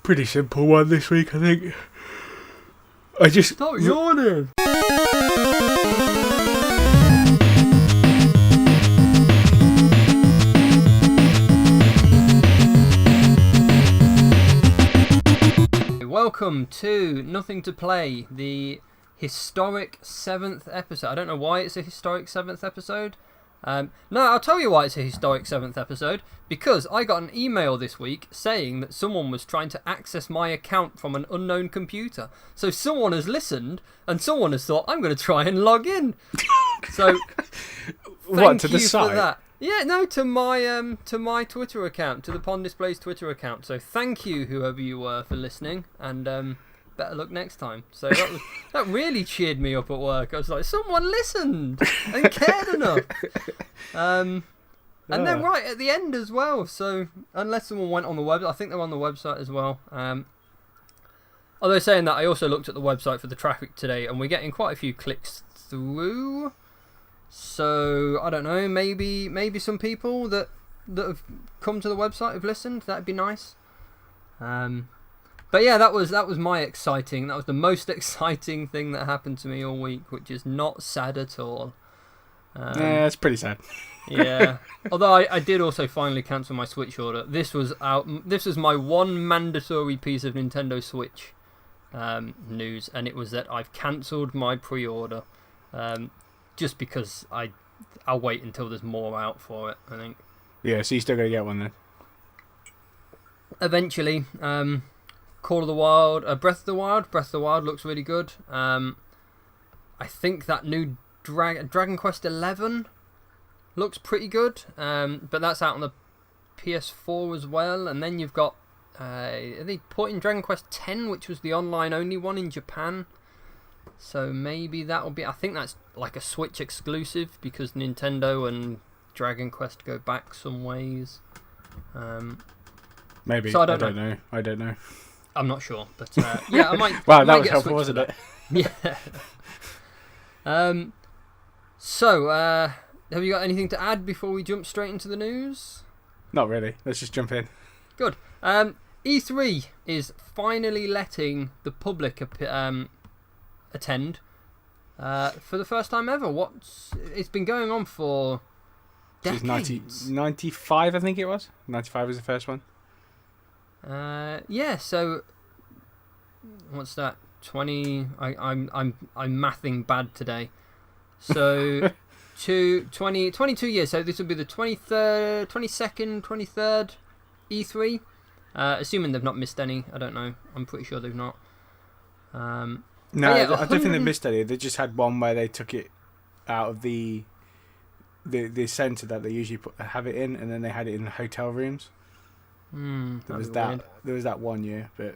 Pretty simple one this week, I think. I just... Stop yawning! Welcome to Nothing to Play, the historic 7th episode. I don't know why it's a historic 7th episode. No, I'll tell you why it's a historic 7th episode. Because I got an email this week saying that someone was trying to access my account from an unknown computer. So someone has listened and someone has thought, I'm going to try and log in. So, what, to the site? For that. Yeah, no, to my Twitter account, to the Pondis Twitter account. So thank you, whoever you were, for listening, and better luck next time. So that really cheered me up at work. I was like, someone listened and cared enough. And then right at the end as well. So unless someone went on the website, I think they're on the website as well. Although saying that, I also looked at the website for the traffic today, and we're getting quite a few clicks through. So I don't know, maybe some people that have come to the website have listened. That'd be nice. But yeah, that was the most exciting thing that happened to me all week, which is not sad at all. Yeah, it's pretty sad. Yeah. Although I did also finally cancel my Switch order. This was my one mandatory piece of Nintendo Switch news, and it was that I've cancelled my pre-order. Just because I'll wait until there's more out for it, I think. Yeah, so you're still going to get one then? Eventually. Call of the Wild, Breath of the Wild. Breath of the Wild looks really good. I think that new Dragon Quest 11 looks pretty good. But that's out on the PS4 as well. And then you've got... are they porting Dragon Quest 10, which was the online-only one in Japan? So maybe that'll be... I think that's like a Switch exclusive because Nintendo and Dragon Quest go back some ways. Maybe. So I don't know. I don't know. I'm not sure, but yeah, I might. Wow, I that might was get helpful, wasn't it? Yeah. So, have you got anything to add before we jump straight into the news? Not really. Let's just jump in. Good. E3 is finally letting the public attend for the first time ever. It's been going on for decades. 95, I think it was. 95 was the first one. Yeah. So, what's that? 20. I'm mathing bad today. So, 22 years. So this will be the 23rd E3. Assuming they've not missed any. I don't know. I'm pretty sure they've not. No, yeah, I don't think they missed any. They just had one where they took it out of the centre that they usually have it in, and then they had it in hotel rooms. There was that 1 year, but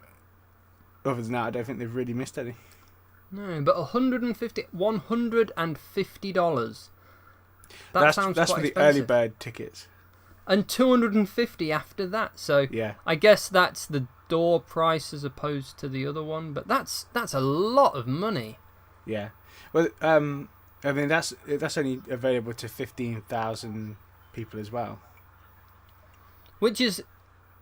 other than that, I don't think they've really missed any. No, but $150. That sounds that's quite for the expensive. early bird tickets. And $250 after that. So yeah, I guess that's the door price as opposed to the other one, but that's a lot of money. Yeah. Well, I mean that's only available to 15,000 people as well. Which is,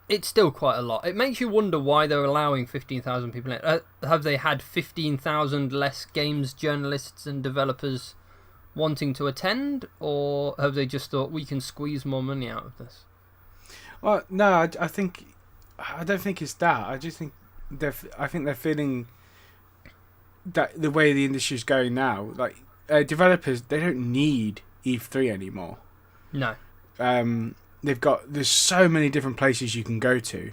it's still quite a lot. It makes you wonder why they're allowing 15,000 people in. Have they had 15,000 less games journalists and developers wanting to attend, or have they just thought we can squeeze more money out of this? Well, no, I don't think it's that. I just think they're feeling that the way the industry's going now, like developers, they don't need E3 anymore. No. There's so many different places you can go to,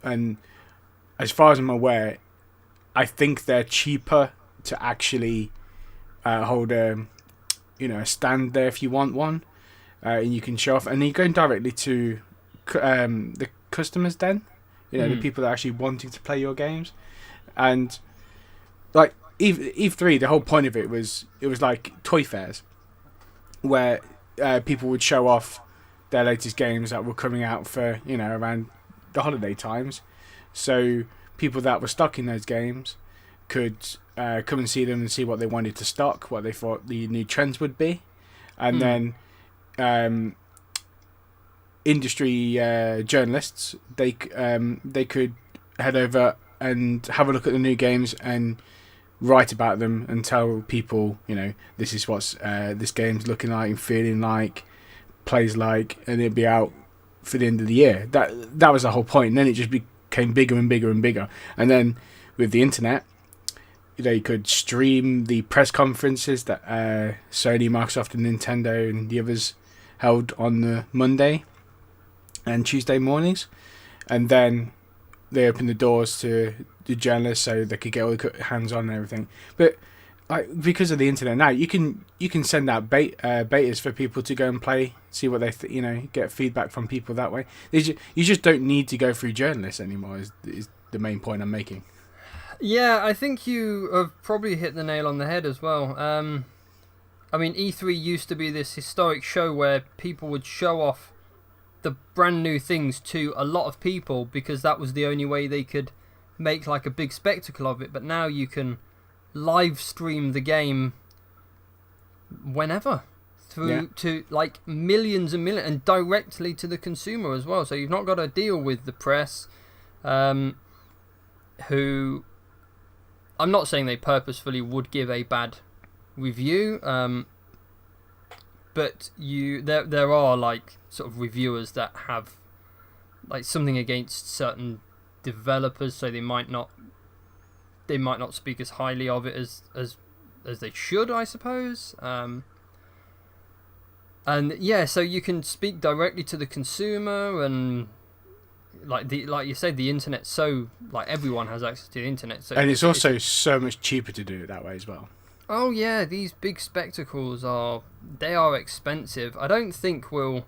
and as far as I'm aware, I think they're cheaper to actually hold a stand there if you want one, and you can show off, and you're going directly to the customers then, the people that are actually wanting to play your games. And like E3, the whole point of it was like toy fairs where people would show off their latest games that were coming out for around the holiday times, so people that were stuck in those games could come and see them and see what they wanted to stock, what they thought the new trends would be, and then industry journalists they could head over and have a look at the new games and write about them and tell people, this is what's this game's looking like and feeling like, plays like, and it'll be out for the end of the year. That was the whole point. And then it just became bigger and bigger and bigger. And then with the internet, you could stream the press conferences that Sony, Microsoft, and Nintendo and the others held on the Monday and Tuesday mornings, and then they opened the doors to the journalists so they could get all the hands on and everything. But because of the internet now, you can send out betas for people to go and play, see what they get feedback from people that way. You just don't need to go through journalists anymore. Is the main point I'm making. Yeah, I think you have probably hit the nail on the head as well. I mean, E3 used to be this historic show where people would show off the brand new things to a lot of people because that was the only way they could make like a big spectacle of it. But now you can live stream the game whenever through to like millions and millions and directly to the consumer as well. So you've not got to deal with the press, who... I'm not saying they purposefully would give a bad review, but there are like sort of reviewers that have like something against certain developers, so they might not speak as highly of it as they should, I suppose. And yeah, so you can speak directly to the consumer and. Like you said, the internet, so like everyone has access to the internet, so and it's also so much cheaper to do it that way as well. Oh yeah, these big spectacles are expensive. I don't think I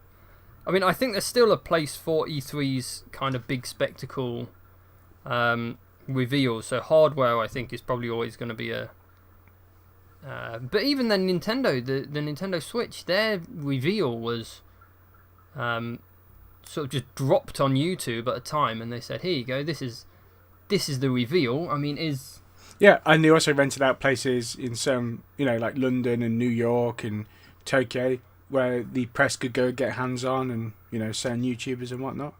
think there's still a place for E3's kind of big spectacle reveals. So hardware, I think, is probably always going to be a. But even then, Nintendo, the Nintendo Switch, their reveal was. Sort of just dropped on YouTube at a time, and they said, "Here you go. This is the reveal." I mean, yeah, and they also rented out places in some, like London and New York and Tokyo, where the press could go get hands on and certain YouTubers and whatnot.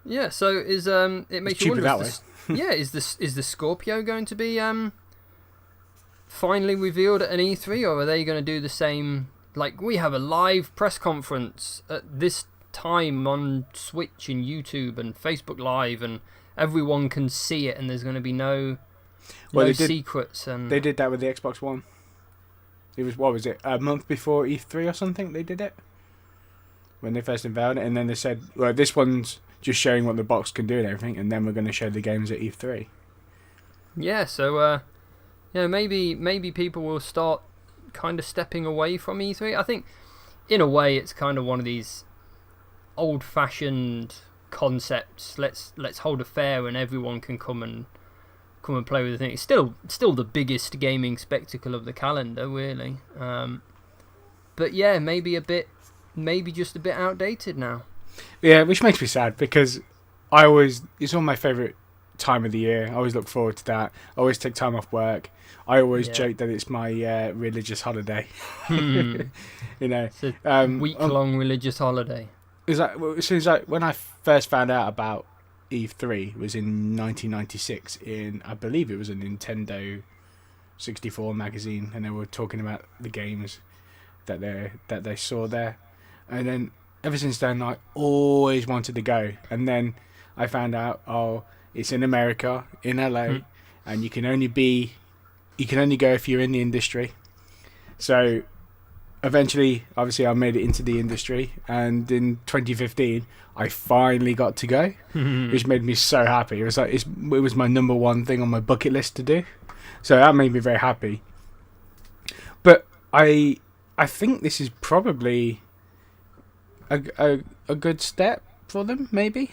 Yeah, so it makes you wonder. That way. Yeah, is the Scorpio going to be finally revealed at an E3, or are they going to do the same? Like, we have a live press conference at this time on Switch and YouTube and Facebook Live, and everyone can see it, and there's going to be no secrets. And they did that with the Xbox One. It was, what was it, a month before E3 or something? They did it when they first unveiled it, and then they said, "Well, this one's just showing what the box can do and everything, and then we're going to show the games at E3." Yeah, so maybe people will start kind of stepping away from E3. I think, in a way, it's kind of one of these old-fashioned concepts. Let's hold a fair and everyone can come and play with the thing. It's still the biggest gaming spectacle of the calendar, really. But yeah, maybe just a bit outdated now. Yeah, which makes me sad because it's one of my favourite time of the year. I always look forward to that. I always take time off work. I always joke that it's my religious holiday. It's a week-long religious holiday. It's like when I first found out about E3 was in 1996 in, I believe it was a Nintendo 64 magazine, and they were talking about the games that they saw there, and then ever since then I always wanted to go, and then I found out it's in America, in LA, and you can only go if you're in the industry. So eventually, obviously, I made it into the industry, and in 2015, I finally got to go, which made me so happy. It was like it was my number one thing on my bucket list to do, so that made me very happy. But I think this is probably a good step for them. Maybe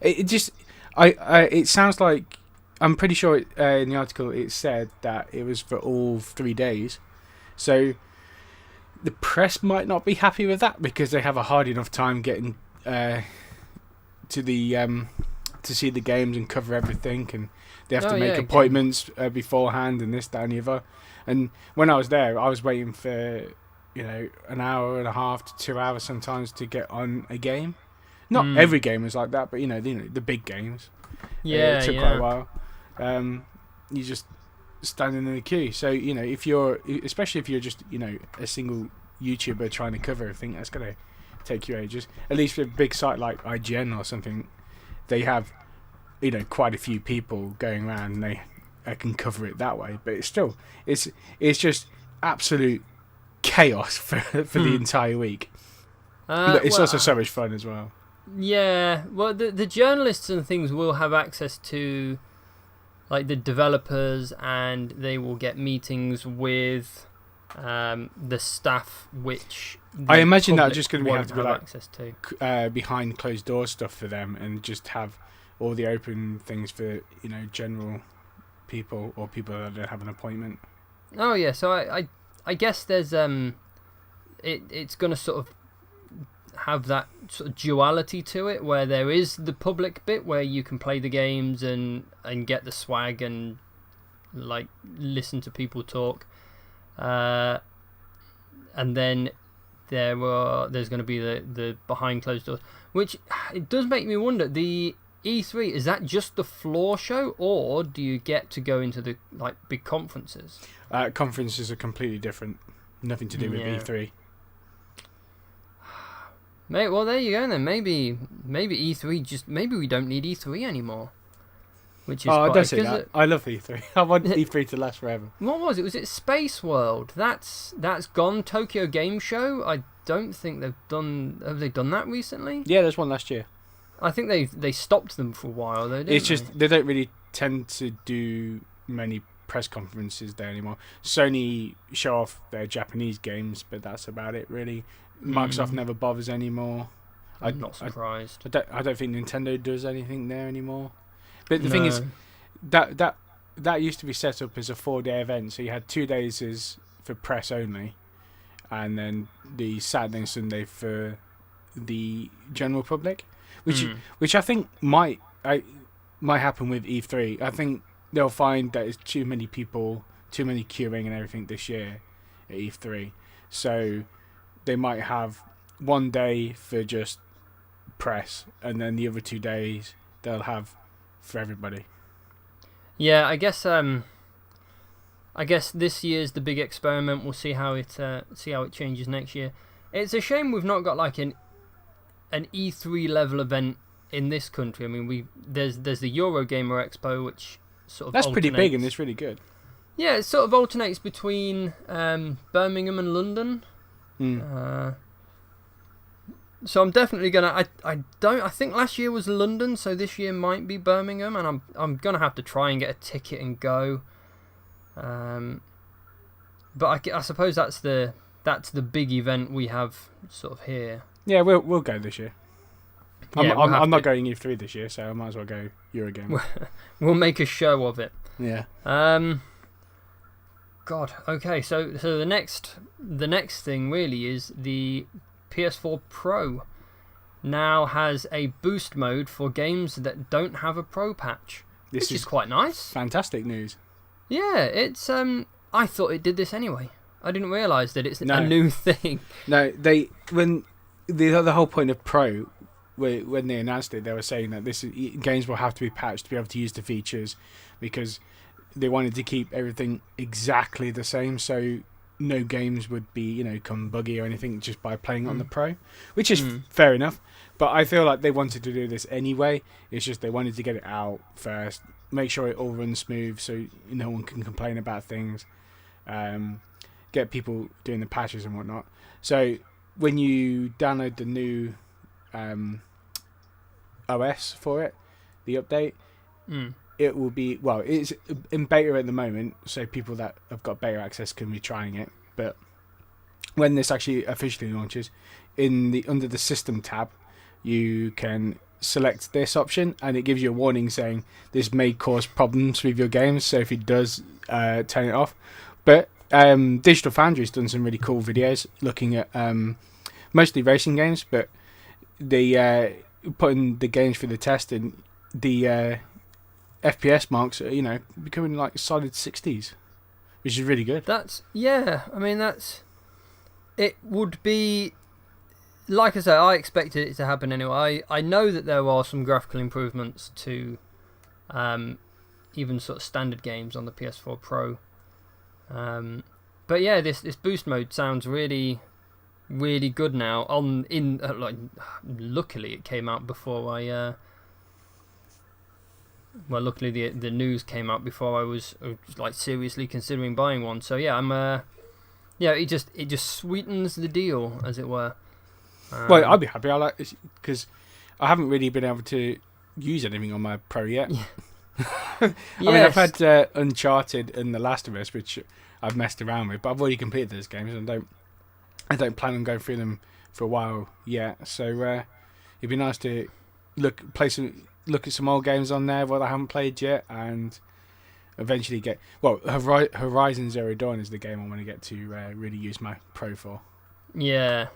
it sounds like, I'm pretty sure in the article it said that it was for all 3 days, so. The press might not be happy with that because they have a hard enough time getting to see the games and cover everything, and they have to make appointments beforehand and this, that, and the other. And when I was there, I was waiting for an hour and a half to 2 hours sometimes to get on a game. Not every game was like that, but the big games. Yeah, it took quite a while. You just standing in the queue. So especially if you're just a single YouTuber trying to cover everything, that's gonna take you ages. At least with a big site like IGN or something, they have quite a few people going around and they can cover it that way. But it's just absolute chaos for the entire week. But it's also so much fun as well. Yeah, well, the journalists and things will have access to like the developers, and they will get meetings with the staff, which I imagine that's just going to have have access to behind closed doors stuff for them, and just have all the open things for general people or people that don't have an appointment. Oh yeah, so I guess there's it's going to sort of have that sort of duality to it, where there is the public bit where you can play the games and get the swag and like listen to people talk, and then there's going to be the behind closed doors, which it does make me wonder. The E3, is that just the floor show, or do you get to go into the like big conferences? Conferences are completely different, nothing to do with E3. Mate, well, there you go then. Maybe E3 maybe we don't need E3 anymore. Which is don't say that. I love E3. I want E3 to last forever. What was it? Was it Space World? That's gone. Tokyo Game Show. I don't think they've done. Have they done that recently? Yeah, there's one last year. I think they stopped them for a while though. It's just they don't really tend to do many press conferences there anymore. Sony show off their Japanese games, but that's about it really. Microsoft never bothers anymore. I'm not surprised. I don't think Nintendo does anything there anymore. But the thing is, that used to be set up as a 4-day event. So you had 2 days for press only, and then the Saturday and Sunday for the general public, which I think might happen with E3. I think they'll find that it's too many people, too many queuing and everything this year at E3. So they might have 1 day for just press, and then the other 2 days they'll have for everybody. Yeah, I guess this year's the big experiment. We'll see how it changes next year. It's a shame we've not got like an E3 level event in this country. I mean, there's the Eurogamer Expo, which sort of that's pretty big and it's really good. Yeah, it sort of alternates between Birmingham and London. So I'm definitely gonna. I think last year was London, so this year might be Birmingham, and I'm gonna have to try and get a ticket and go. But I suppose that's the big event we have sort of here. Yeah, we'll go this year. Yeah, I'm not going E3 this year, so I might as well go Eurogamer. We'll make a show of it. Yeah. God. Okay. So the next thing really is the PS4 Pro now has a boost mode for games that don't have a Pro patch, which is quite nice. Fantastic news. Yeah, it's I thought it did this anyway. I didn't realise that it's a new thing. No, when the whole point of Pro, when they announced it, they were saying that games will have to be patched to be able to use the features, because they wanted to keep everything exactly the same, so no games would be come buggy or anything just by playing on the Pro, which is fair enough. But I feel like they wanted to do this anyway. It's just they wanted to get it out first, make sure it all runs smooth so no one can complain about things, get people doing the patches and whatnot. So when you download the new OS for it, the update, it will be, well, it's in beta at the moment, so people that have got beta access can be trying it. But when this actually officially launches, under the System tab, you can select this option, and it gives you a warning saying this may cause problems with your games. So if it does, turn it off. But Digital Foundry's done some really cool videos looking at mostly racing games, but they putting the games through the test, and the FPS marks are, becoming like solid 60s, which is really good. It would be, like I say, I expected it to happen anyway. I know that there are some graphical improvements to even sort of standard games on the PS4 Pro. But yeah, this boost mode sounds really, really good now. Luckily it came out before I. Well, luckily the news came out before I was like seriously considering buying one. So yeah, it just sweetens the deal, as it were. Well, I'd be happy. I like this because I haven't really been able to use anything on my Pro yet. Yeah. I mean, I've had Uncharted and The Last of Us, which I've messed around with, but I've already completed those games, and I don't plan on going through them for a while yet. So it'd be nice to look at some old games on there that I haven't played yet, and eventually get. Well, Horizon Zero Dawn is the game I want to get to really use my Pro for. Yeah.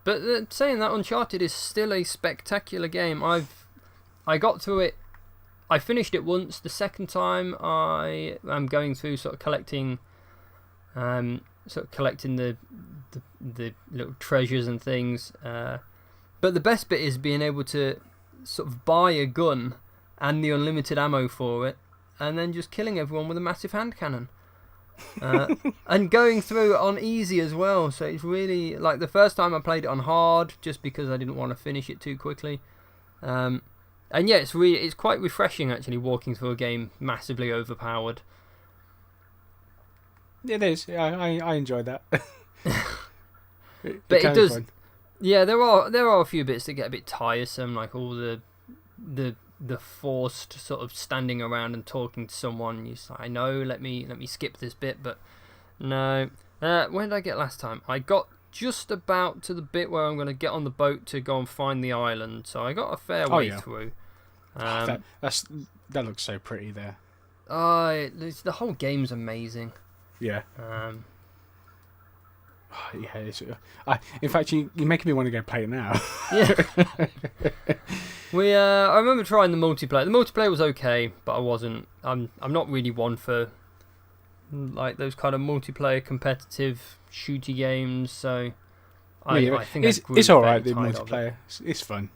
But saying that, Uncharted is still a spectacular game. I got through it. I finished it once. The second time, I am going through sort of collecting the little treasures and things. But the best bit is being able to sort of buy a gun and the unlimited ammo for it, and then just killing everyone with a massive hand cannon. And going through it on easy as well. So it's really like the first time I played it on hard, just because I didn't want to finish it too quickly. And yeah, it's quite refreshing actually walking through a game massively overpowered. It is. Yeah, I enjoy that. But it does. Yeah, there are a few bits that get a bit tiresome, like all the forced sort of standing around and talking to someone. You say, I know, let me skip this bit, but no. When did I get last time? I got just about to the bit where I'm going to get on the boat to go and find the island, so I got a fair way through. That looks so pretty there. The whole game's amazing. Yeah. Yeah. In fact, you're making me want to go play it now. Yeah. I remember trying the multiplayer. The multiplayer was okay, but I wasn't. I'm not really one for like those kind of multiplayer competitive shooty games. So I think it's all right. The multiplayer, it's fun.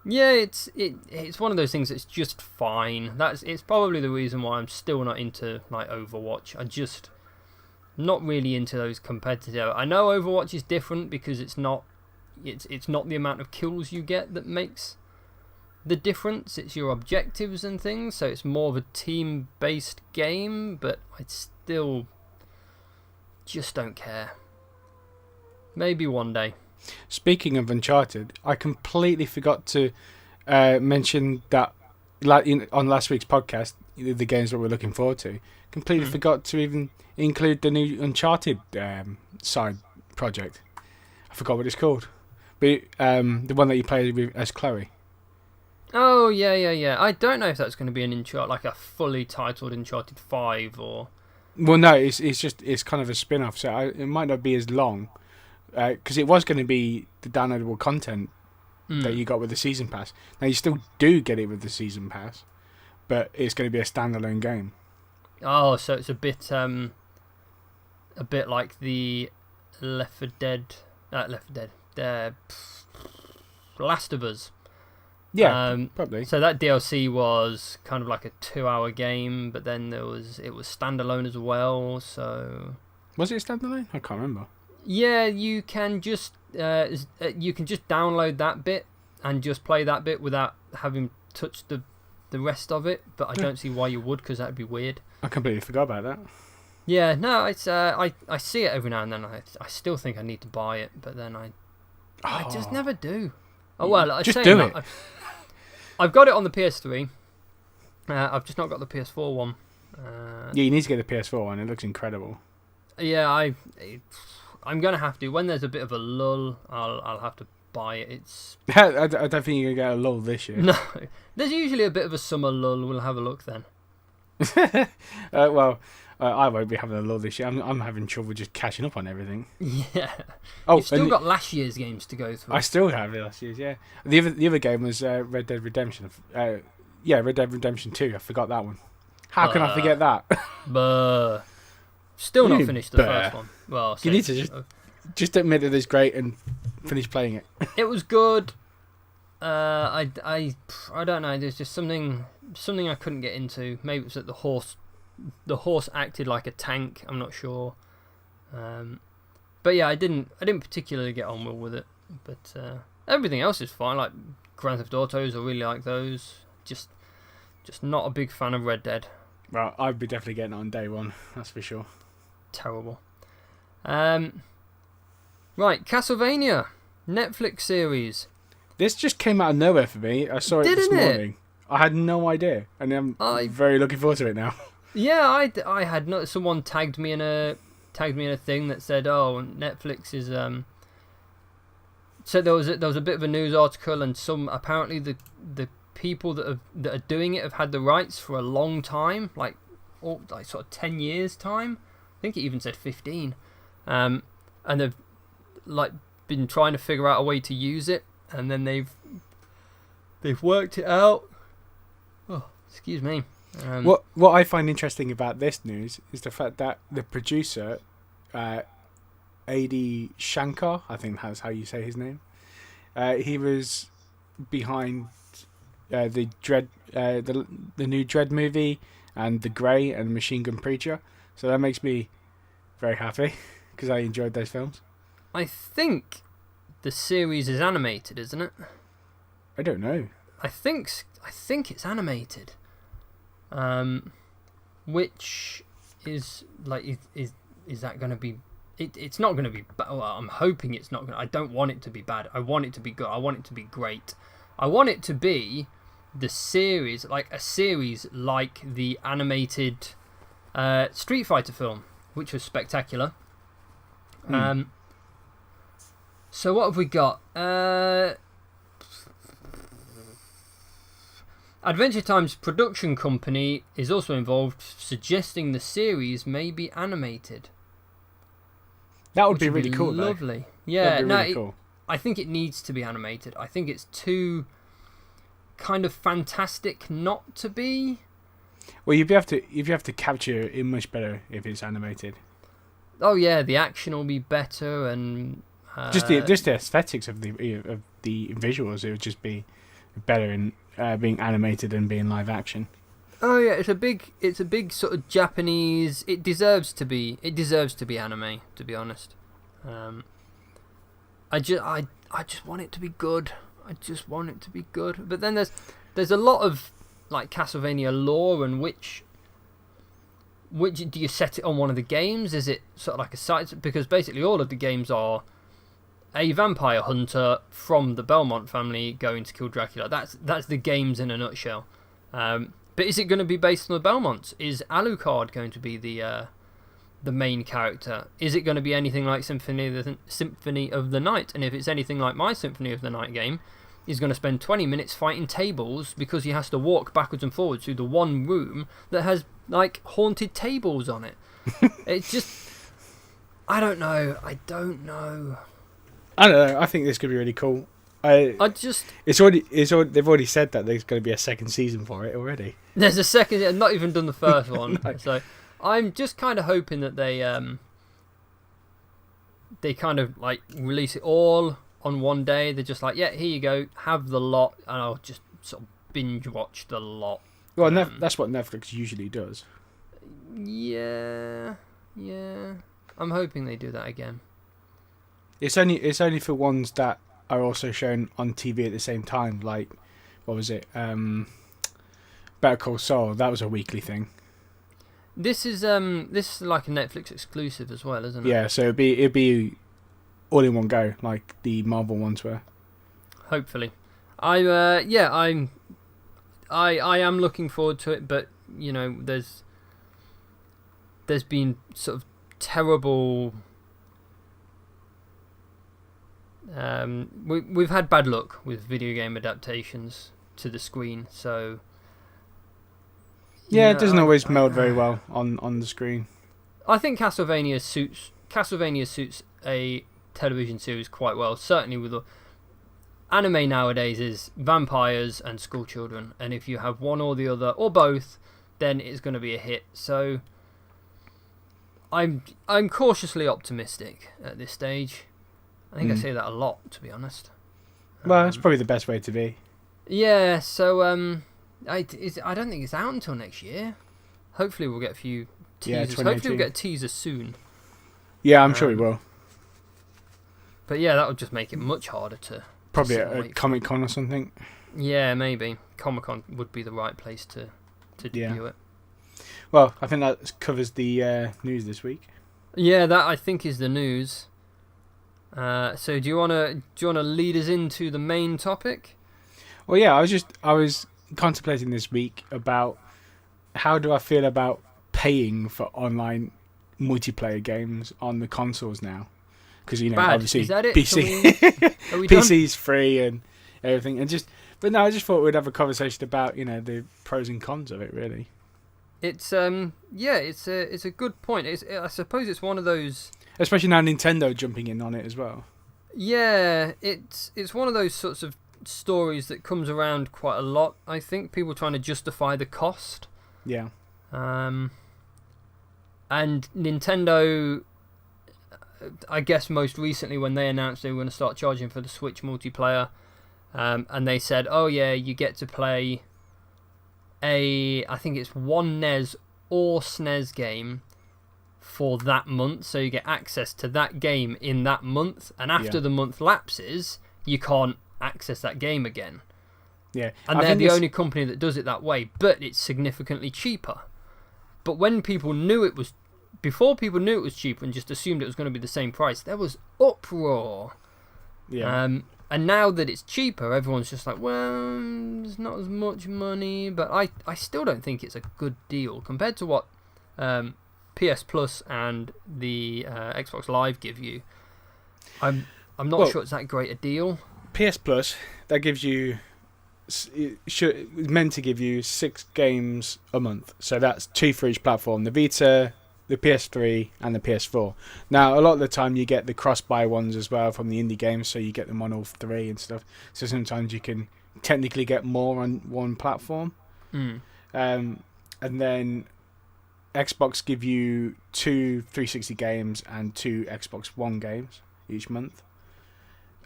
Yeah, it's one of those things that's just fine. It's probably the reason why I'm still not into like Overwatch. I just not really into those competitive. I know Overwatch is different because it's not the amount of kills you get that makes the difference. It's your objectives and things, so it's more of a team-based game, but I still just don't care. Maybe one day. Speaking of Uncharted, I completely forgot to mention that on last week's podcast, the games that we're looking forward to. Completely forgot to even include the new Uncharted side project. I forgot what it's called. But the one that you play with as Chloe. Oh, yeah. I don't know if that's going to be an Uncharted, like a fully titled Uncharted 5 or... Well, no, it's kind of a spin-off, so it might not be as long. Because it was going to be the downloadable content that you got with the Season Pass. Now, you still do get it with the Season Pass, but it's going to be a standalone game. Oh, so it's a bit like the Last of Us. Yeah, probably. So that DLC was kind of like a 2-hour game, but then it was standalone as well. So was it standalone? I can't remember. Yeah, you can just download that bit and just play that bit without having touched the rest of it. But I don't see why you would, because that'd be weird. I completely forgot about that. Yeah, no, it's I see it every now and then. I still think I need to buy it, but then I just never do. Oh well, I just do it. I've got it on the PS3. I've just not got the PS4 one. Yeah, you need to get the PS4 one. It looks incredible. Yeah, I'm gonna have to. When there's a bit of a lull, I'll have to buy it. It's. I don't think you're gonna get a lull this year. No, there's usually a bit of a summer lull. We'll have a look then. Well, I won't be having a lull this year. I'm having trouble just catching up on everything. Yeah. Oh, you've still got last year's games to go through. I still have last year's. Yeah. The other game was Red Dead Redemption. Red Dead Redemption 2. I forgot that one. How can I forget that? Still not finished the first one. Well, you need to just admit that it's great and finish playing it. It was good. I don't know. There's just something I couldn't get into. Maybe it was that the horse acted like a tank. I'm not sure. But yeah, I didn't particularly get on well with it. But everything else is fine. Like Grand Theft Autos, I really like those. Just not a big fan of Red Dead. Well, I'd be definitely getting it on day one. That's for sure. Terrible. Right, Castlevania Netflix series. This just came out of nowhere for me. I saw it this morning. I had no idea, and I'm very looking forward to it now. Yeah, I had not. Someone tagged me in a thing that said, "Oh, Netflix is." So there was a bit of a news article, and apparently the people that are doing it have had the rights for a long time, like sort of 10 years time. I think it even said 15, and they've like been trying to figure out a way to use it, and then they've worked it out. Oh, excuse me. What I find interesting about this news is the fact that the producer, A.D. Shankar, I think that's how you say his name. He was behind the new Dread movie and The Grey and Machine Gun Preacher, so that makes me very happy because I enjoyed those films. I think the series is animated, isn't it? I don't know. I think it's animated. Which is like is that going to be? It's not going to be. Well, I'm hoping it's not going. I don't want it to be bad. I want it to be good. I want it to be great. I want it to be the series, like a series like the animated Street Fighter film, which was spectacular. So what have we got? Adventure Time's production company is also involved, suggesting the series may be animated. That would be really cool, lovely. Though. Yeah, really cool. I think it needs to be animated. I think it's too kind of fantastic not to be. Well, you'd have to capture it much better if it's animated. Oh yeah, the action will be better, and just the aesthetics of the visuals. It would just be better in being animated and being live action. Oh yeah, it's a big sort of Japanese. It deserves to be anime, to be honest. I just want it to be good. I just want it to be good. But then there's a lot of like Castlevania lore, and which do you set it on one of the games? Is it sort of like a side? Because basically all of the games are a vampire hunter from the Belmont family going to kill Dracula. That's the games in a nutshell. But is it going to be based on the Belmonts? Is Alucard going to be the main character? Is it going to be anything like Symphony of the Night? And if it's anything like my Symphony of the Night game, he's going to spend 20 minutes fighting tables because he has to walk backwards and forwards through the one room that has like haunted tables on it. It's just, I don't know. I don't know. I think this could be really cool. They've already said that there's going to be a second season for it already. There's a second. I've not even done the first one. No. So I'm just kind of hoping that they kind of like release it all on one day. They're just like, yeah, here you go, have the lot, and I'll just sort of binge watch the lot. Well, that's what Netflix usually does. Yeah. I'm hoping they do that again. It's only for ones that are also shown on TV at the same time. Like, what was it? Better Call Saul. That was a weekly thing. This is like a Netflix exclusive as well, isn't it? Yeah, so it'd be all in one go, like the Marvel ones were. Hopefully, I am looking forward to it, but you know, there's been sort of terrible. We've had bad luck with video game adaptations to the screen, so yeah, it doesn't always meld very well on the screen. I think Castlevania suits a television series quite well. Certainly, with anime nowadays is vampires and school children, and if you have one or the other or both, then it's going to be a hit. So I'm cautiously optimistic at this stage. I think I say that a lot, to be honest. Well, that's probably the best way to be. Yeah, so I don't think it's out until next year. Hopefully we'll get a few teasers. Yeah, Hopefully we'll get a teaser soon. Yeah, I'm sure we will. But yeah, that would just make it much harder to... Probably at a Comic-Con or something. Yeah, maybe. Comic-Con would be the right place to debut it. Well, I think that covers the news this week. Yeah, that I think is the news. So do you wanna lead us into the main topic? Well, yeah, I was contemplating this week about how do I feel about paying for online multiplayer games on the consoles now, because obviously is that it? PC Are we PC's free and everything, I just thought we'd have a conversation about the pros and cons of it, really. It's it's a good point. I suppose it's one of those, especially now Nintendo jumping in on it as well. Yeah, it's one of those sorts of stories that comes around quite a lot. I think people trying to justify the cost. Yeah. And Nintendo, I guess most recently when they announced they were going to start charging for the Switch multiplayer, and they said, oh yeah, you get to play I think it's one NES or SNES game for that month, so you get access to that game in that month, and after the month lapses, you can't access that game again. Yeah. And they're the only company that does it that way, but it's significantly cheaper. But when people knew it was... Before people knew it was cheaper and just assumed it was going to be the same price, there was uproar. Yeah. And now that it's cheaper, everyone's just like, well, there's not as much money. But I still don't think it's a good deal compared to what PS Plus and the Xbox Live give you. I'm not sure it's that great a deal. PS Plus, that gives you... meant to give you 6 games a month. So that's 2 for each platform. The Vita, the PS3 and the PS4. Now, a lot of the time you get the cross-buy ones as well from the indie games, so you get them on all 3 and stuff. So sometimes you can technically get more on one platform. And then Xbox give you 2 360 games and 2 Xbox One games each month.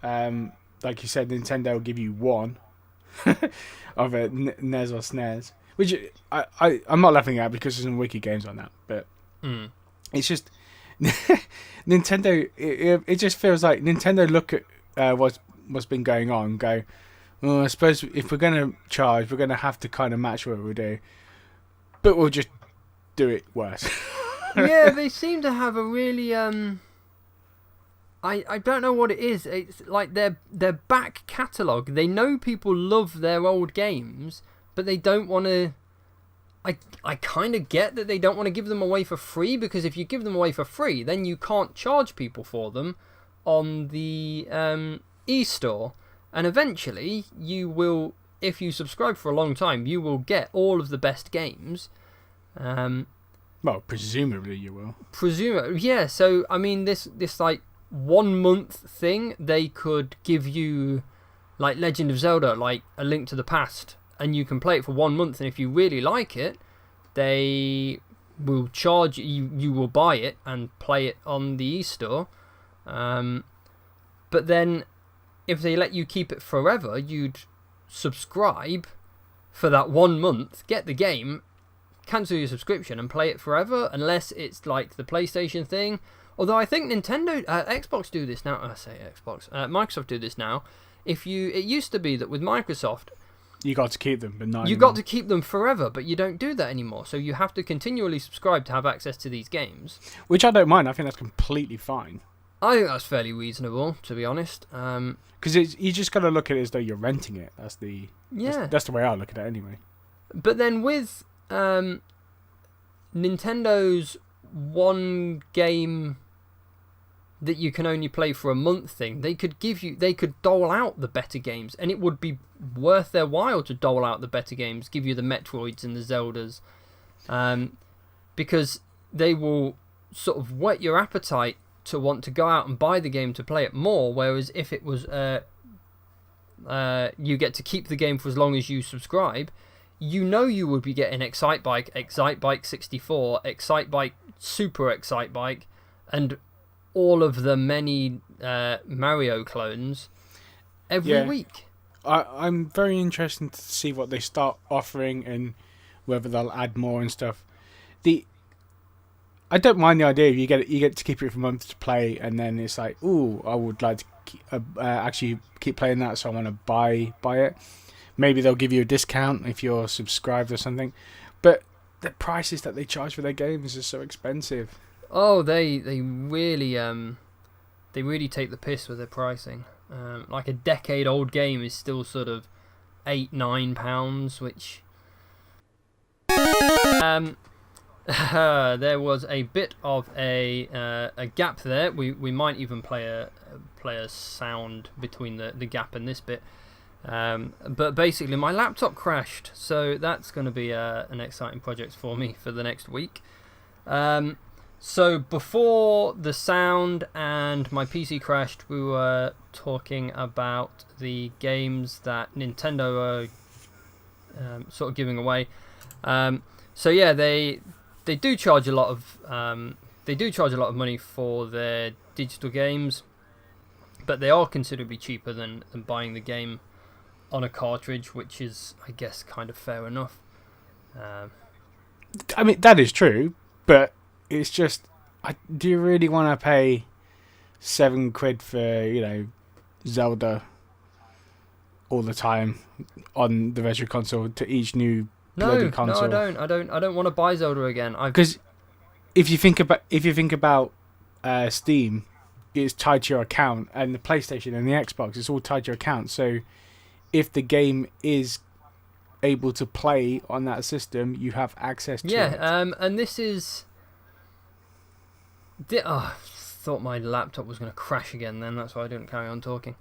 Like you said, Nintendo will give you 1 of a NES or SNES, which I'm not laughing at because there's some wicked games on that, but it's just Nintendo. It just feels like Nintendo look at what's been going on and go, well, I suppose if we're going to charge, we're going to have to kind of match what we do, but we'll just do it worse. Yeah, they seem to have a really I don't know what it is. It's like their back catalogue. They know people love their old games, but they don't want to... I kind of get that they don't want to give them away for free, because if you give them away for free, then you can't charge people for them on the e-store. And eventually, you will, if you subscribe for a long time, you will get all of the best games. Well, presumably you will. Presumably, yeah. So, I mean, this like 1 month thing, they could give you like Legend of Zelda, like A Link to the Past, and you can play it for 1 month, and if you really like it, they will charge you. You will buy it and play it on the e-store. But then, if they let you keep it forever, you'd subscribe for that 1 month, get the game, cancel your subscription, and play it forever, unless it's like the PlayStation thing. Although I think Xbox do this now. I say Xbox. Microsoft do this now. It used to be that with Microsoft, you got to keep them, but not you anymore. got to keep them forever, but you don't do that anymore. So you have to continually subscribe to have access to these games. Which I don't mind. I think that's completely fine. I think that's fairly reasonable, to be honest. Because you just got to look at it as though you're renting it. That's the way I look at it anyway. But then with Nintendo's one game that you can only play for a month thing, they could dole out the better games, and it would be worth their while to dole out the better games, give you the Metroids and the Zeldas, because they will sort of whet your appetite to want to go out and buy the game to play it more. Whereas if it was you get to keep the game for as long as you subscribe, you would be getting Excitebike 64, Excitebike Super Excitebike, and all of the many Mario clones. every week. I'm very interested to see what they start offering and whether they'll add more and stuff. I don't mind the idea if you get to keep it for a month to play, and then it's like, ooh, I would like to actually keep playing that, so I want to buy it. Maybe they'll give you a discount if you're subscribed or something. But the prices that they charge for their games are so expensive. Oh, they really take the piss with their pricing. Like a decade-old game is still sort of £8-9, which there was a bit of a gap there. We might even play a sound between the gap and this bit. But basically, my laptop crashed, so that's going to be an exciting project for me for the next week. So before the sound and my PC crashed, we were talking about the games that Nintendo are sort of giving away. So yeah, they do charge a lot of money for their digital games, but they are considerably cheaper than buying the game on a cartridge, which is, I guess, kind of fair enough. I mean, that is true, but it's just, do you really want to pay £7 for, Zelda all the time on the Retro console to each new bloody console? No, I don't want to buy Zelda again. Because if you think about Steam, it's tied to your account, and the PlayStation and the Xbox, it's all tied to your account. So if the game is able to play on that system, you have access to it. Yeah, and this is... I thought my laptop was going to crash again then, that's why I didn't carry on talking.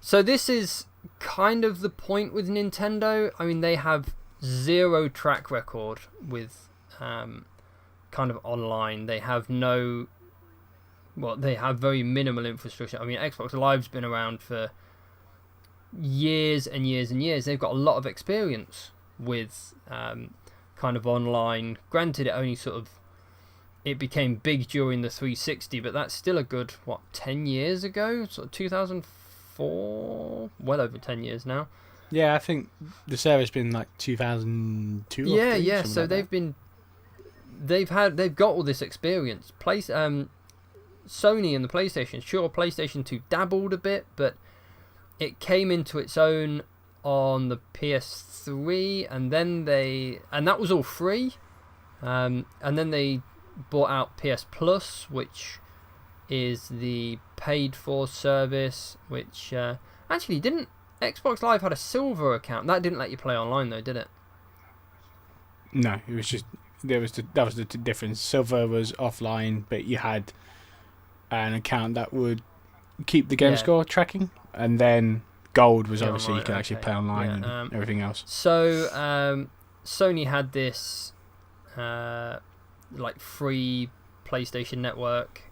So this is kind of the point with Nintendo. I mean, they have zero track record with kind of online. They have they have very minimal infrastructure. I mean, Xbox Live's been around for years and years and years. They've got a lot of experience with kind of online. Granted, it became big during the 360, but that's still a good 10 years ago, sort of 2004, well over 10 years now. Yeah, I think the server's been like 2002. Yeah. So like they've got all this experience. Sony and the PlayStation. Sure, PlayStation 2 dabbled a bit, but it came into its own on the PS3, and that was all free. And then they bought out PS Plus, which is the paid-for service. Which actually didn't. Xbox Live had a silver account. That didn't let you play online, though, did it? No, it was just that was the difference. Silver was offline, but you had an account that would keep the game score tracking, and then gold was obviously online, you can actually play online and everything else. So Sony had this like free PlayStation Network,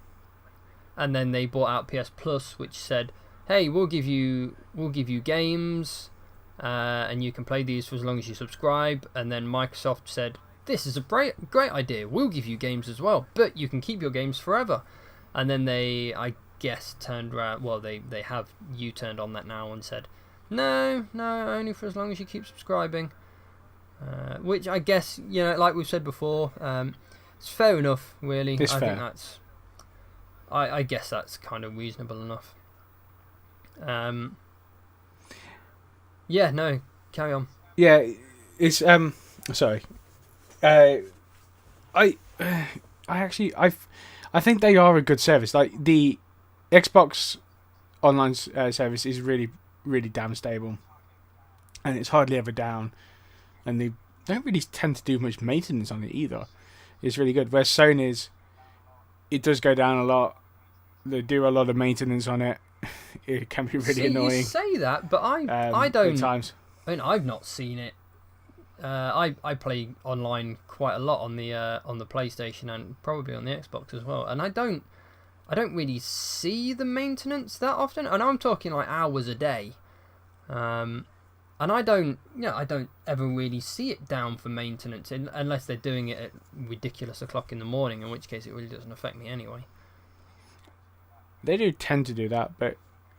and then they bought out PS Plus, which said, hey, we'll give you games, and you can play these for as long as you subscribe. And then Microsoft said, this is a great idea, we'll give you games as well, but you can keep your games forever. And then they, I guess, turned around, they have U-turned on that now and said, no, only for as long as you keep subscribing. Which I guess, like we've said before, it's fair enough, really. It's fair. Think that's, I guess that's kind of reasonable enough. Yeah, no, carry on. Yeah, it's sorry. I think they are a good service. Like the Xbox online service is really, really damn stable, and it's hardly ever down, and they don't really tend to do much maintenance on it either. It's really good. Whereas Sony's, it does go down a lot. They do a lot of maintenance on it. It can be really annoying. You say that, but I don't. At times. I mean, I've not seen it. I play online quite a lot on the PlayStation and probably on the Xbox as well, and I don't really see the maintenance that often, and I'm talking like hours a day. And I don't ever really see it down for maintenance unless they're doing it at ridiculous o'clock in the morning, in which case it really doesn't affect me anyway. They do tend to do that, but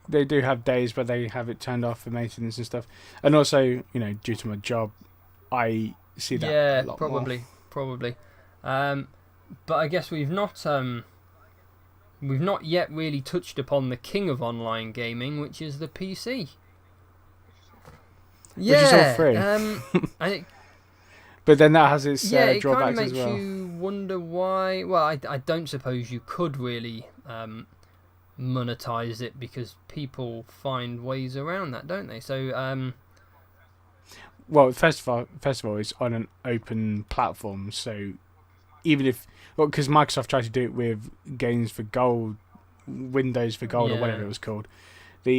they do have days where they have it turned off for maintenance and stuff. And also, due to my job, I see that a lot probably. But I guess we've not yet really touched upon the king of online gaming, which is the PC. Which is all free. But then that has its drawbacks as well. It kind of makes you wonder why. Well, I don't suppose you could really monetize it, because people find ways around that, don't they? So, well, first of all, it's on an open platform, so even if, because Microsoft tried to do it with Games for Gold, Windows for Gold, or whatever it was called, if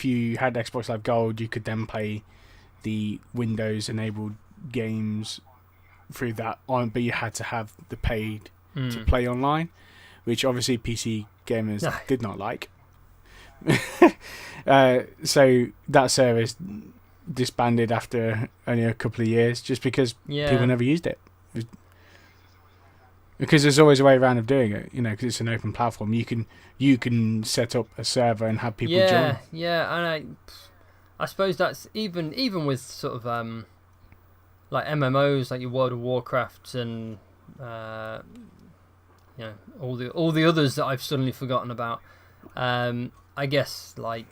you had Xbox Live Gold, you could then play the Windows enabled games through that on, but you had to have the paid to play online, which obviously PC gamers did not like. So that service disbanded after only a couple of years, just because people never used it. Because there's always a way around of doing it, because it's an open platform. You can set up a server and have people join. Yeah, and I suppose that's even with sort of like MMOs, like your World of Warcraft and all the others that I've suddenly forgotten about. I guess like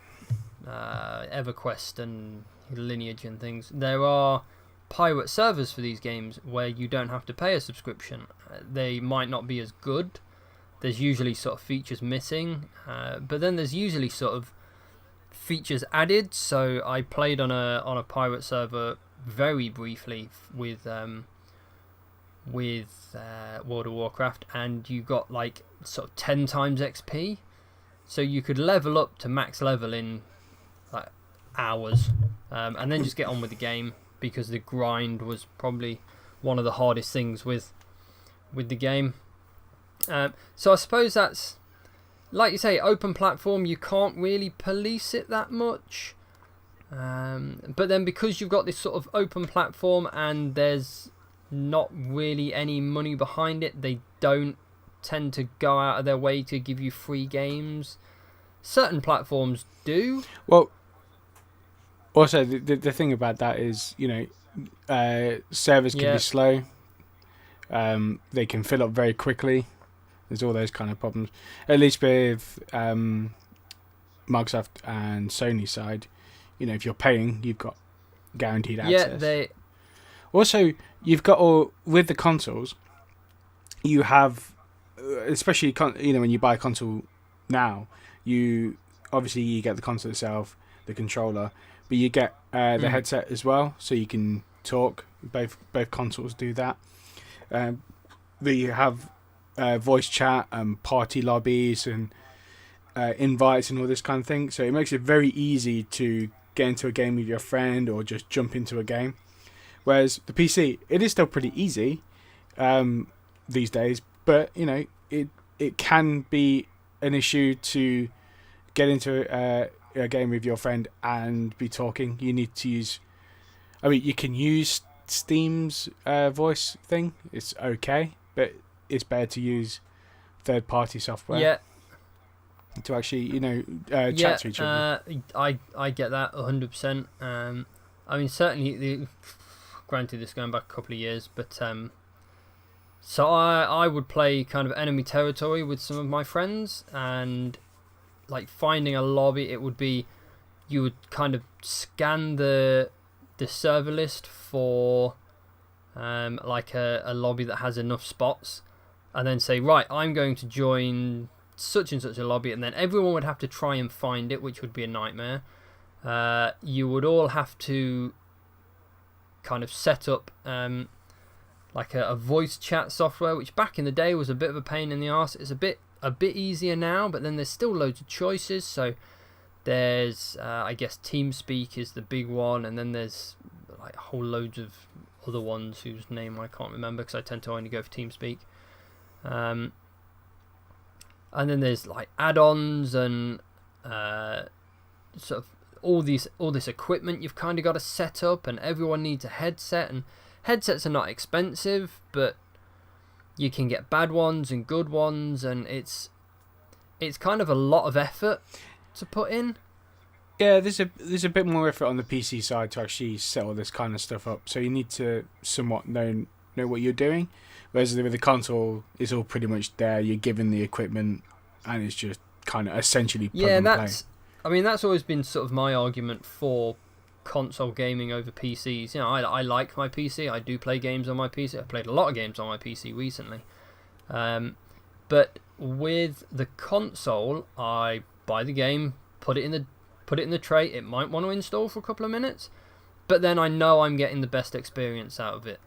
EverQuest and Lineage and things. There are pirate servers for these games where you don't have to pay a subscription. They might not be as good. There's usually sort of features missing, but then there's usually sort of features added. So I played on a pirate server very briefly with World of Warcraft, and you got like sort of 10 times XP, so you could level up to max level in like hours, and then just get on with the game, because the grind was probably one of the hardest things with the game. So I suppose that's, like you say, open platform, you can't really police it that much. But then because you've got this sort of open platform and there's not really any money behind it, they don't tend to go out of their way to give you free games. Certain platforms do. Well, also the thing about that is, servers can be slow. They can fill up very quickly. There's all those kind of problems. At least with Microsoft and Sony side, if you're paying, you've got guaranteed access. Also, you've got with the consoles, you have, especially when you buy a console now, you get the console itself, the controller, but you get the headset as well, so you can talk. Both consoles do that. You have voice chat and party lobbies and invites and all this kind of thing. So it makes it very easy to get into a game with your friend or just jump into a game. Whereas the PC, it is still pretty easy these days, but it can be an issue to get into a game with your friend and be talking. You need to use, you can use Steam's voice thing. It's okay, but it's better to use third-party software to actually, chat to each other. I get that 100%. Certainly, granted, this is going back a couple of years, but so I would play kind of enemy territory with some of my friends, and like finding a lobby, it would be, you would kind of scan the server list for like a lobby that has enough spots, and then say, right, I'm going to join such and such a lobby, and then everyone would have to try and find it, which would be a nightmare. You would all have to kind of set up like a voice chat software, which back in the day was a bit of a pain in the arse. It's a bit easier now, but then there's still loads of choices. So there's I guess TeamSpeak is the big one, and then there's like whole loads of other ones whose name I can't remember, because I tend to only go for TeamSpeak. And then there's like add-ons and sort of all this equipment you've kind of got to set up, and everyone needs a headset, and headsets are not expensive, but you can get bad ones and good ones, and it's it's kind of a lot of effort to put in. Yeah, there's a bit more effort on the PC side to actually set all this kind of stuff up. So you need to somewhat know what you're doing. Whereas with the console, it's all pretty much there. You're given the equipment, and it's just kind of essentially plug and play. I mean, that's always been sort of my argument for console gaming over PCs. You know, I like my PC. I do play games on my PC. I've played a lot of games on my PC recently. But with the console, I buy the game, put it in the tray. It might want to install for a couple of minutes, but then I know I'm getting the best experience out of it.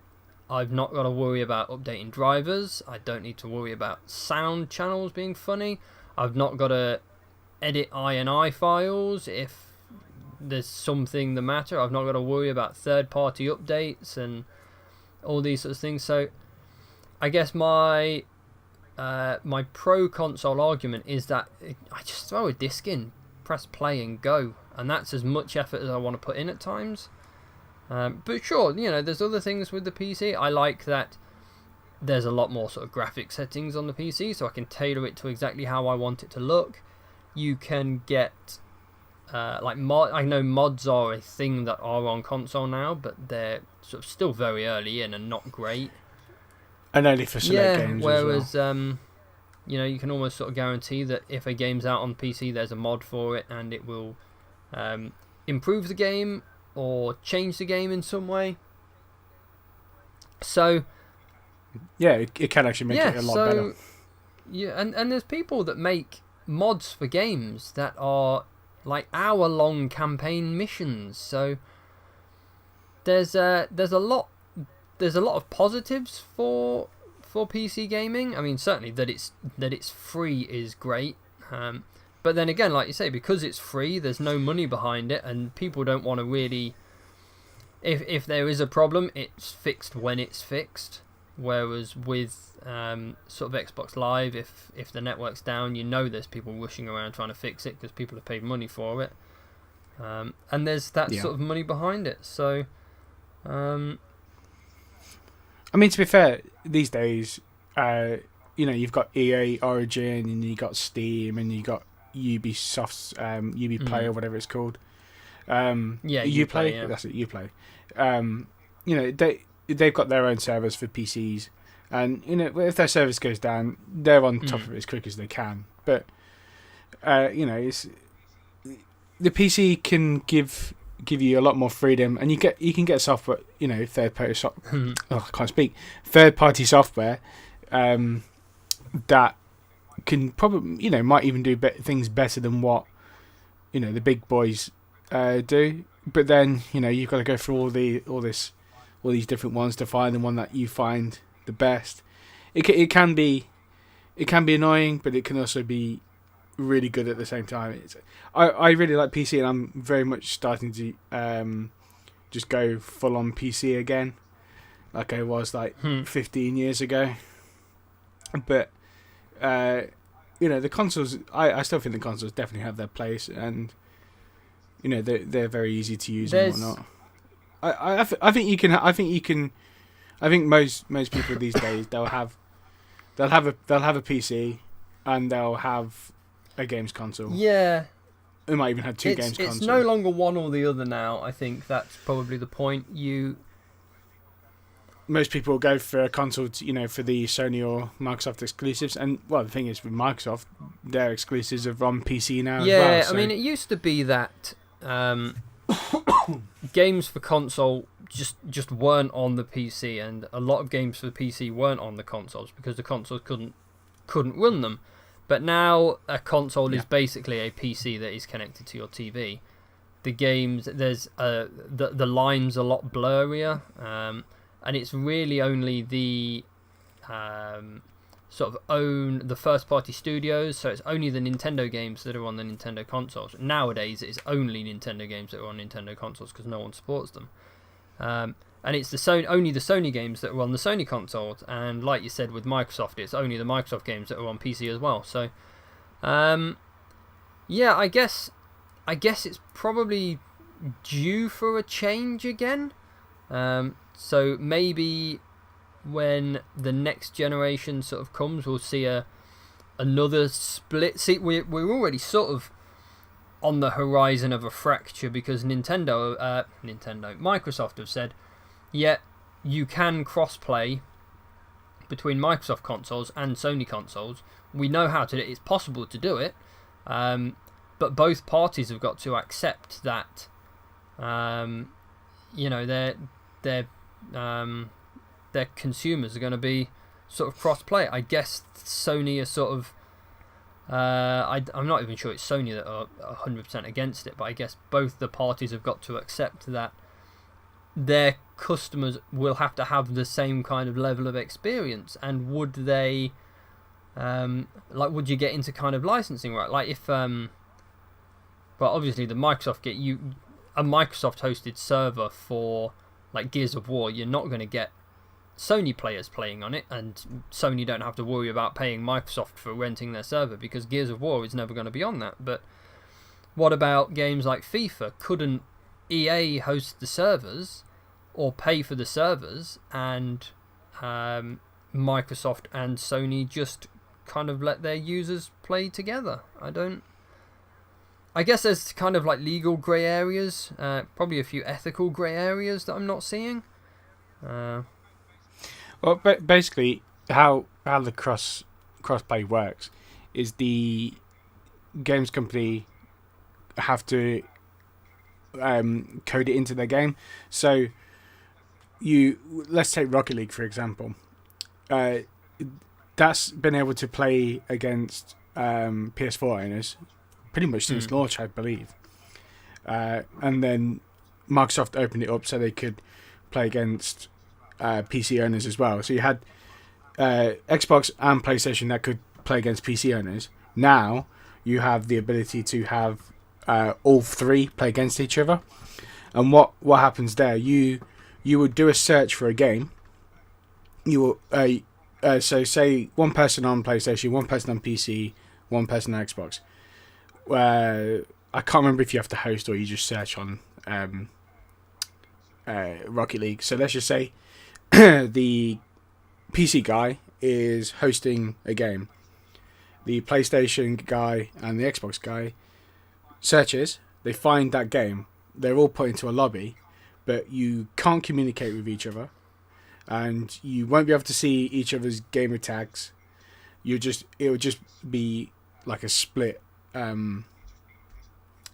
I've not got to worry about updating drivers. I don't need to worry about sound channels being funny. I've not got to edit INI files if there's something the matter. I've not got to worry about third-party updates and all these sorts of things. So I guess my pro console argument is that I just throw a disc in, press play and go, and that's as much effort as I want to put in at times. But sure, you know, there's other things with the PC. I like that there's a lot more sort of graphic settings on the PC, so I can tailor it to exactly how I want it to look. You can get I know mods are a thing that are on console now, but they're sort of still very early in and not great. And only for select games whereas, as well. You know, you can almost sort of guarantee that if a game's out on PC, there's a mod for it, and it will improve the game or change the game in some way. So yeah, it can actually make it a lot better. Yeah, and there's people that make mods for games that are like hour-long campaign missions. So there's a lot of positives for PC gaming. I mean, certainly that it's free is great. But then again, like you say, because it's free, there's no money behind it, and people don't want to really. If there is a problem, it's fixed when it's fixed. Whereas with sort of Xbox Live, if the network's down, you know there's people rushing around trying to fix it because people have paid money for it, and there's that sort of money behind it. So, I mean, to be fair, these days, you know, you've got EA Origin and you got Steam and you got Ubisoft's Ubiplay or whatever it's called. Uplay. Yeah. That's it. Uplay. You know, they've got their own servers for PCs, and you know, if their service goes down, they're on top of it as quick as they can. But you know, the PC can give you a lot more freedom, and you can get software. You know, third party software that can probably, you know, might even do things better than what, you know, the big boys do. But then, you know, you've got to go through all these different ones to find the one that you find the best. It can be annoying, but it can also be really good at the same time. I really like PC, and I'm very much starting to just go full on PC again, like I was like 15 years ago. But you know, the consoles, I still think the consoles definitely have their place, and you know, they're very easy to use and whatnot. I think most people these days they'll have a PC and they'll have a games console. Yeah. They might even have two games consoles. It's no longer one or the other now. I think that's probably the point. Most people go for a console, you know, for the Sony or Microsoft exclusives, and well, the thing is with Microsoft, their exclusives are on PC now. Yeah, as well, so. I mean, it used to be that games for console just weren't on the PC, and a lot of games for the PC weren't on the consoles because the consoles couldn't run them. But now a console is basically a PC that is connected to your TV. The games, there's the line's a lot blurrier, and it's really only the sort of the first party studios, so it's only the Nintendo games that are on the Nintendo consoles. Nowadays it's only Nintendo games that are on Nintendo consoles because no one supports them, and it's only the Sony games that are on the Sony consoles, and like you said with Microsoft, it's only the Microsoft games that are on PC as well. So yeah, I guess it's probably due for a change again. So maybe when the next generation sort of comes, we'll see a another split. See, we're already sort of on the horizon of a fracture because Microsoft have said, yeah, you can cross-play between Microsoft consoles and Sony consoles. We know how to do it. It's possible to do it, but both parties have got to accept that. Their consumers are going to be sort of cross-play. I guess Sony are sort of. I'm not even sure it's Sony that are 100% against it, but I guess both the parties have got to accept that their customers will have to have the same kind of level of experience. And would they, would you get into kind of licensing, right? Like if, well, obviously the Microsoft a Microsoft hosted server for like Gears of War, you're not going to get Sony players playing on it, and Sony don't have to worry about paying Microsoft for renting their server because Gears of War is never going to be on that. But what about games like FIFA? Couldn't EA host the servers or pay for the servers, and Microsoft and Sony just kind of let their users play together? I guess there's kind of like legal grey areas, probably a few ethical grey areas that I'm not seeing. Well, basically, how the crossplay works is the games company have to code it into their game. So, let's take Rocket League for example. That's been able to play against PS4 owners pretty much since launch, I believe. And then Microsoft opened it up so they could play against PC owners as well. So you had Xbox and PlayStation that could play against PC owners. Now you have the ability to have all three play against each other. And what happens there? You would do a search for a game. You will so say one person on PlayStation, one person on PC, one person on Xbox. I can't remember if you have to host or you just search on Rocket League. So let's just say the PC guy is hosting a game. The PlayStation guy and the Xbox guy searches. They find that game. They're all put into a lobby, but you can't communicate with each other, and you won't be able to see each other's gamer tags. It will just be like a split. It'll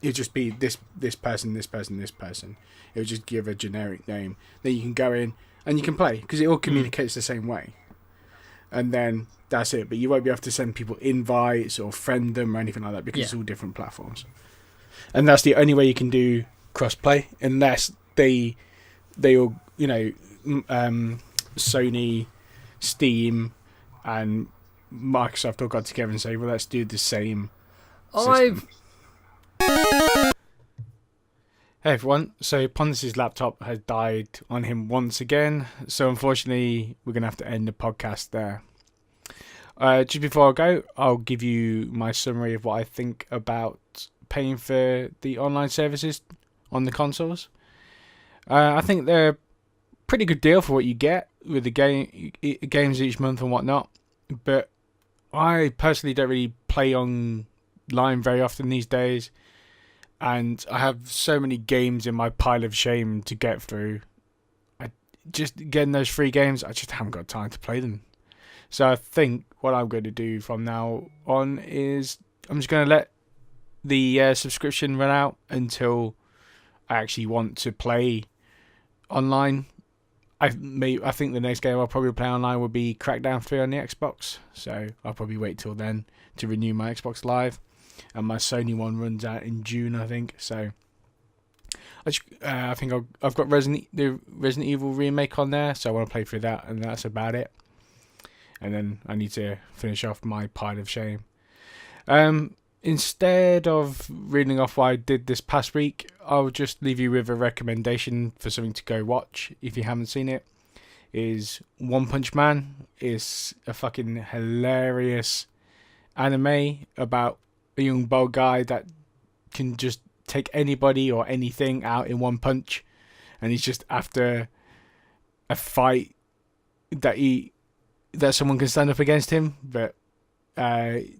just be this person, this person, this person. It'll just give a generic name. Then you can go in and you can play because it all communicates the same way. And then that's it. But you won't be able to send people invites or friend them or anything like that because it's all different platforms. And that's the only way you can do crossplay, unless they all, Sony, Steam, and Microsoft all got together and say, well, let's do the same system. Hey everyone, so Pondis' laptop has died on him once again, so unfortunately we're going to have to end the podcast there. Just before I go, I'll give you my summary of what I think about paying for the online services on the consoles. I think they're a pretty good deal for what you get with the games each month and whatnot, but I personally don't really play online very often these days. And I have so many games in my pile of shame to get through. Just getting those free games, I just haven't got time to play them. So I think what I'm going to do from now on is I'm just going to let the subscription run out until I actually want to play online. I think the next game I'll probably play online will be Crackdown 3 on the Xbox. So I'll probably wait till then to renew my Xbox Live. And my Sony one runs out in June, I think. So I think I've got the Resident Evil remake on there, so I want to play through that, and that's about it. And then I need to finish off my pile of shame. Instead of reading off what I did this past week, I'll just leave you with a recommendation for something to go watch if you haven't seen it. Is One Punch Man. It's a fucking hilarious anime about a young bald guy that can just take anybody or anything out in one punch, and he's just after a fight that someone can stand up against him. But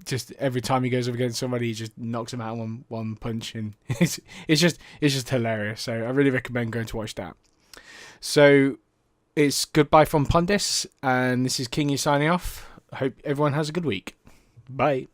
Just every time he goes up against somebody, he just knocks him out in one punch, and it's just hilarious. So I really recommend going to watch that. So it's goodbye from Pondis, and this is Kingy signing off. I hope everyone has a good week. Bye.